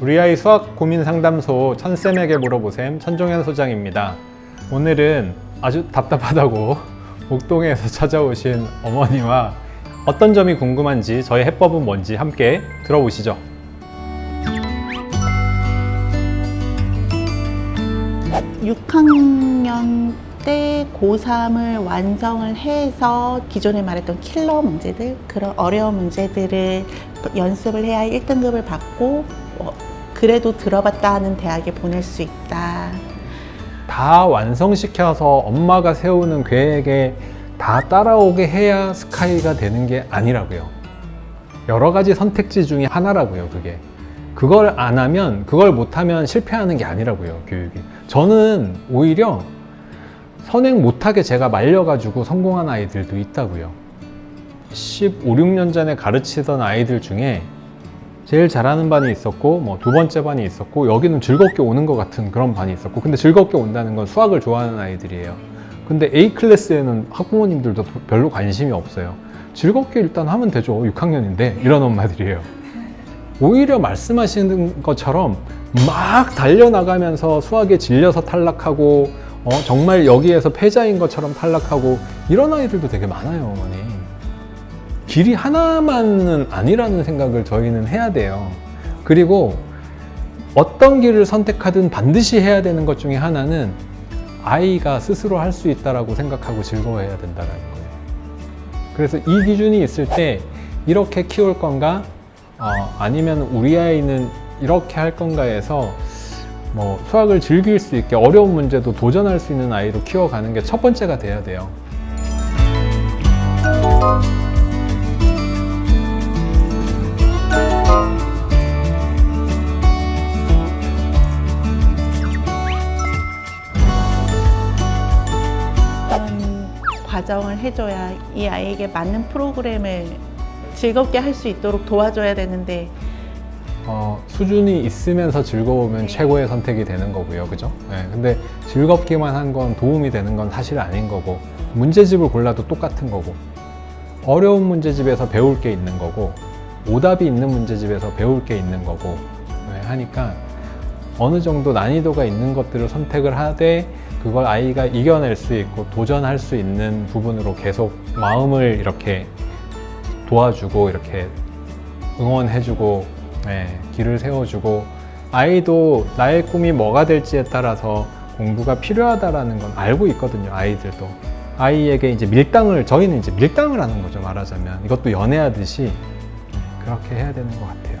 우리 아이 수학 고민 상담소 천쌤에게 물어보셈 천종현 소장입니다. 오늘은 아주 답답하다고 목동에서 찾아오신 어머니와 어떤 점이 궁금한지 저희 해법은 뭔지 함께 들어보시죠. (6학년) 때 고3을 완성을 해서 기존에 말했던 킬러 문제들, 그런 어려운 문제들을 연습을 해야 1등급을 받고 그래도 들어봤다 하는 대학에 보낼 수 있다. 다 완성시켜서 엄마가 세우는 계획에 다 따라오게 해야 스카이가 되는 게 아니라고요. 여러 가지 선택지 중에 하나라고요. 그걸 안 하면, 그걸 못하면 실패하는 게 아니라고요. 교육이. 저는 오히려 선행 못하게 제가 말려가지고 성공한 아이들도 있다고요. 15, 16년 전에 가르치던 아이들 중에 제일 잘하는 반이 있었고, 두 번째 반이 있었고, 여기는 즐겁게 오는 것 같은 그런 반이 있었고, 근데 즐겁게 온다는 건 수학을 좋아하는 아이들이에요. 근데 A 클래스에는 학부모님들도 별로 관심이 없어요. 즐겁게 일단 하면 되죠. 6학년인데 이런 엄마들이에요. 오히려 말씀하시는 것처럼 막 달려나가면서 수학에 질려서 탈락하고 정말 여기에서 패자인 것처럼 탈락하고 이런 아이들도 되게 많아요. 어머니. 길이 하나만은 아니라는 생각을 저희는 해야 돼요. 그리고 어떤 길을 선택하든 반드시 해야 되는 것 중에 하나는 아이가 스스로 할 수 있다라고 생각하고 즐거워해야 된다는 거예요. 그래서 이 기준이 있을 때 이렇게 키울 건가 아니면 우리 아이는 이렇게 할 건가에서 수학을 즐길 수 있게 어려운 문제도 도전할 수 있는 아이로 키워가는 게 첫 번째가 돼야 돼요. 어떤 과정을 해줘야 이 아이에게 맞는 프로그램을 즐겁게 할 수 있도록 도와줘야 되는데 수준이 있으면서 즐거우면 최고의 선택이 되는 거고요. 그죠? 네, 근데 즐겁기만 한 건 도움이 되는 건 사실 아닌 거고, 문제집을 골라도 똑같은 거고, 어려운 문제집에서 배울 게 있는 거고, 오답이 있는 문제집에서 배울 게 있는 거고, 하니까 어느 정도 난이도가 있는 것들을 선택을 하되 그걸 아이가 이겨낼 수 있고 도전할 수 있는 부분으로 계속 마음을 이렇게 도와주고 이렇게 응원해주고 길을 세워주고, 아이도 나의 꿈이 뭐가 될지에 따라서 공부가 필요하다라는 건 알고 있거든요. 아이들도. 아이에게 이제 저희는 이제 밀당을 하는 거죠. 말하자면 이것도 연애하듯이 그렇게 해야 되는 것 같아요.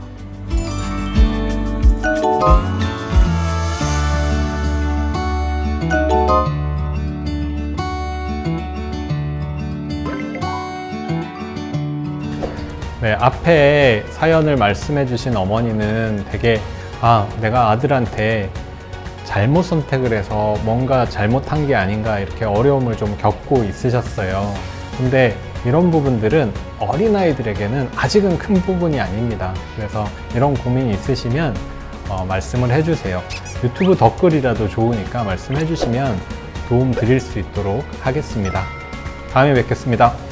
네, 앞에 사연을 말씀해 주신 어머니는 되게 내가 아들한테 잘못 선택을 해서 뭔가 잘못한 게 아닌가 이렇게 어려움을 좀 겪고 있으셨어요. 근데 이런 부분들은 어린아이들에게는 아직은 큰 부분이 아닙니다. 그래서 이런 고민이 있으시면 말씀을 해주세요. 유튜브 댓글이라도 좋으니까 말씀해 주시면 도움 드릴 수 있도록 하겠습니다. 다음에 뵙겠습니다.